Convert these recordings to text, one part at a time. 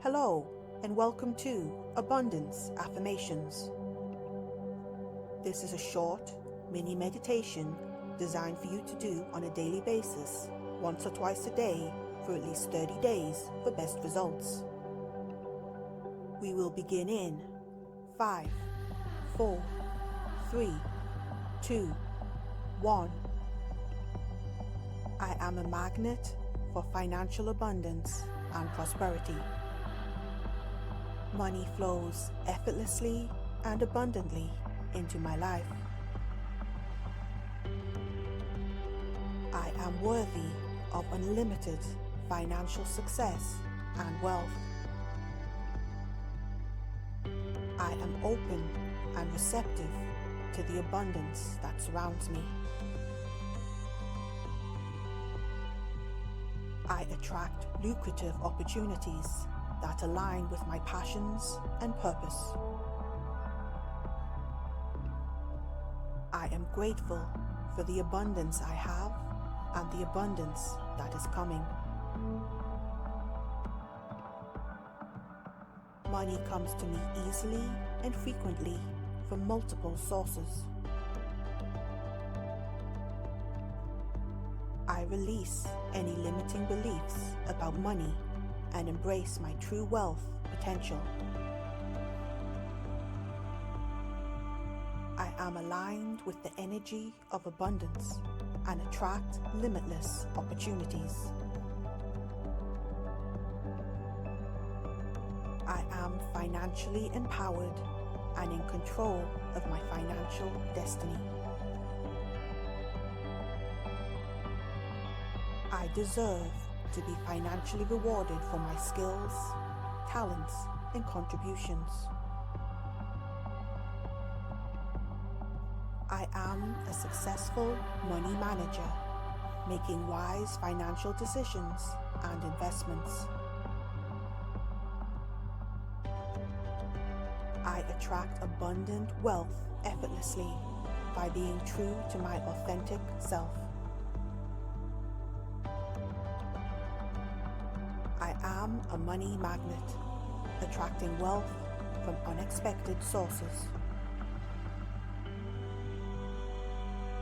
Hello, and welcome to Abundance Affirmations. This is a short, mini meditation designed for you to do on a daily basis, once or twice a day, for at least 30 days for best results. We will begin in 5, 4, 3, 2, 1. I am a magnet for financial abundance and prosperity. Money flows effortlessly and abundantly into my life. I am worthy of unlimited financial success and wealth. I am open and receptive to the abundance that surrounds me. I attract lucrative opportunities that align with my passions and purpose. I am grateful for the abundance I have and the abundance that is coming. Money comes to me easily and frequently from multiple sources. I release any limiting beliefs about money and embrace my true wealth potential. I am aligned with the energy of abundance and attract limitless opportunities. I am financially empowered and in control of my financial destiny. I deserve to be financially rewarded for my skills, talents, and contributions. I am a successful money manager, making wise financial decisions and investments. I attract abundant wealth effortlessly by being true to my authentic self. I am a money magnet, attracting wealth from unexpected sources.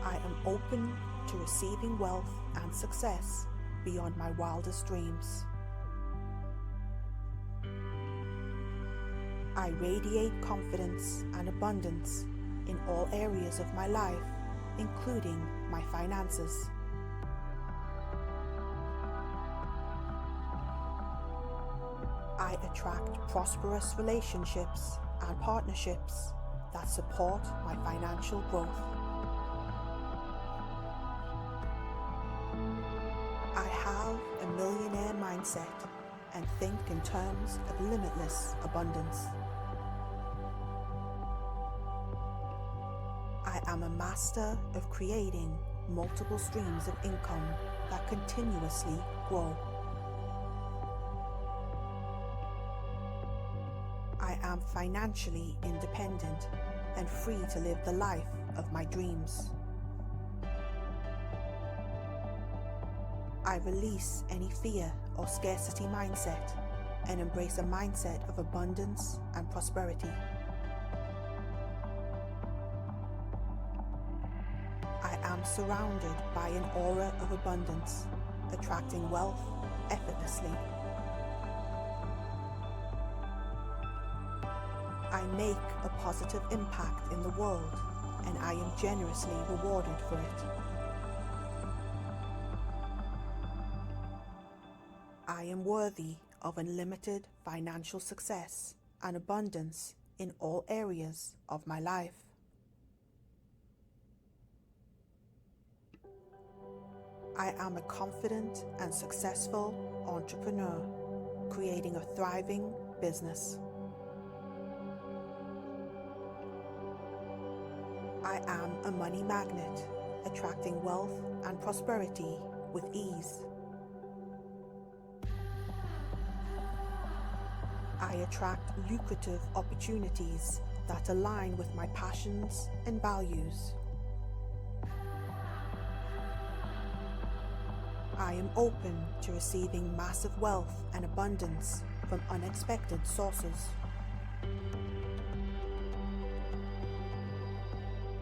I am open to receiving wealth and success beyond my wildest dreams. I radiate confidence and abundance in all areas of my life, including my finances. I attract prosperous relationships and partnerships that support my financial growth. I have a millionaire mindset and think in terms of limitless abundance. I am a master of creating multiple streams of income that continuously grow. I am financially independent and free to live the life of my dreams. I release any fear or scarcity mindset and embrace a mindset of abundance and prosperity. I am surrounded by an aura of abundance, attracting wealth effortlessly. I make a positive impact in the world, and I am generously rewarded for it. I am worthy of unlimited financial success and abundance in all areas of my life. I am a confident and successful entrepreneur, creating a thriving business. I am a money magnet, attracting wealth and prosperity with ease. I attract lucrative opportunities that align with my passions and values. I am open to receiving massive wealth and abundance from unexpected sources.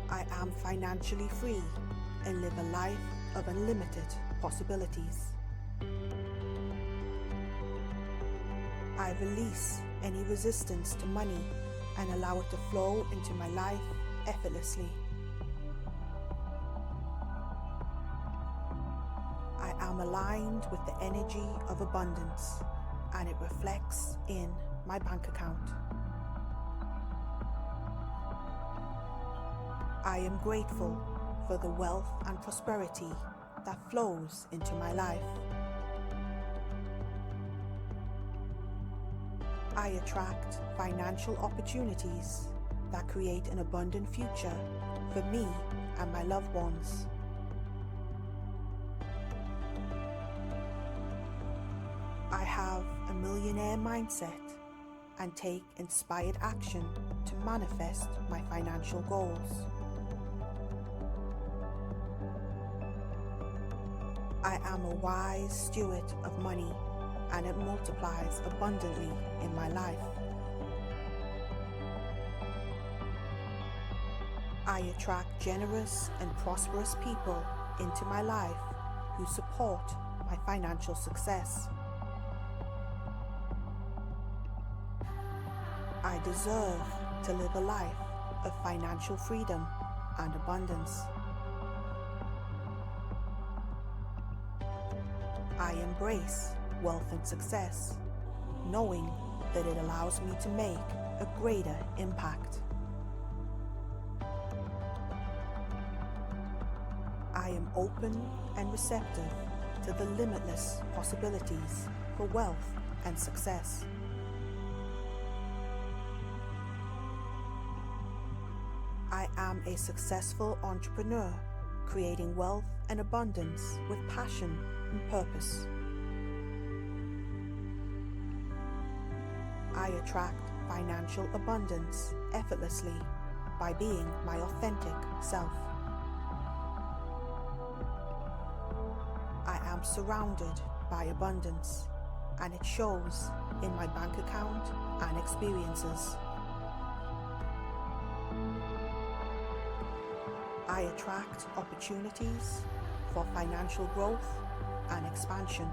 I am financially free and live a life of unlimited possibilities. I release any resistance to money and allow it to flow into my life effortlessly. I am aligned with the energy of abundance, and it reflects in my bank account. I am grateful for the wealth and prosperity that flows into my life. I attract financial opportunities that create an abundant future for me and my loved ones. I have a millionaire mindset and take inspired action to manifest my financial goals. I am a wise steward of money, and it multiplies abundantly in my life. I attract generous and prosperous people into my life who support my financial success. I deserve to live a life of financial freedom and abundance. I embrace wealth and success, knowing that it allows me to make a greater impact. I am open and receptive to the limitless possibilities for wealth and success. I am a successful entrepreneur, creating wealth and abundance with passion and purpose. I attract financial abundance effortlessly by being my authentic self. I am surrounded by abundance, and it shows in my bank account and experiences. I attract opportunities for financial growth and expansion.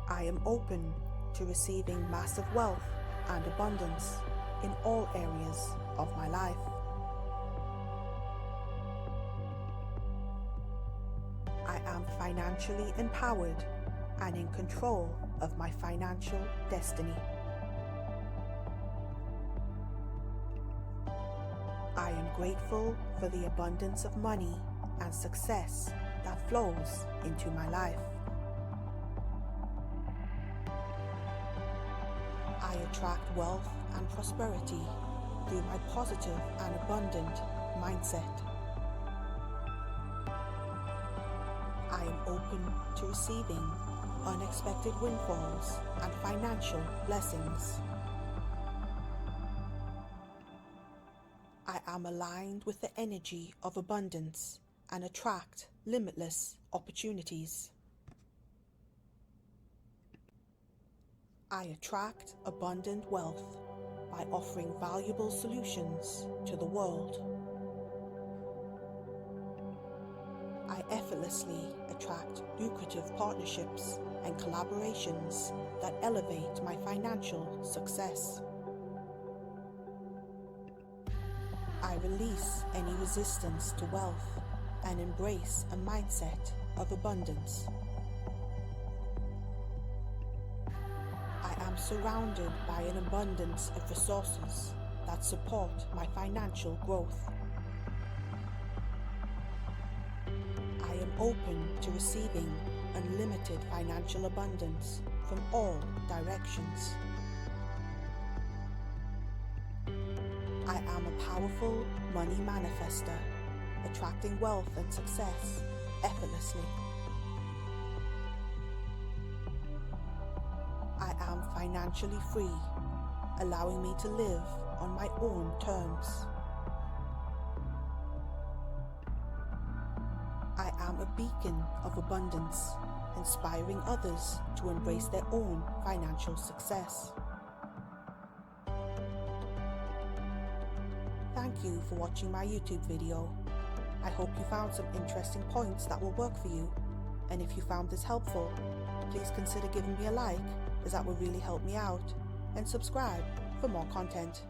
I am open to receiving massive wealth and abundance in all areas of my life. I am financially empowered and in control of my financial destiny. I am grateful for the abundance of money and success that flows into my life. I attract wealth and prosperity through my positive and abundant mindset. I am open to receiving unexpected windfalls and financial blessings. I am aligned with the energy of abundance and attract limitless opportunities. I attract abundant wealth by offering valuable solutions to the world. I effortlessly attract lucrative partnerships and collaborations that elevate my financial success. I release any resistance to wealth and embrace a mindset of abundance. I am surrounded by an abundance of resources that support my financial growth. I am open to receiving unlimited financial abundance from all directions. I am a powerful money manifester, attracting wealth and success effortlessly. I am financially free, allowing me to live on my own terms. I am a beacon of abundance, inspiring others to embrace their own financial success. Thank you for watching my YouTube video. I hope you found some interesting points that will work for you. And if you found this helpful, please consider giving me a like, as that will really help me out, and subscribe for more content.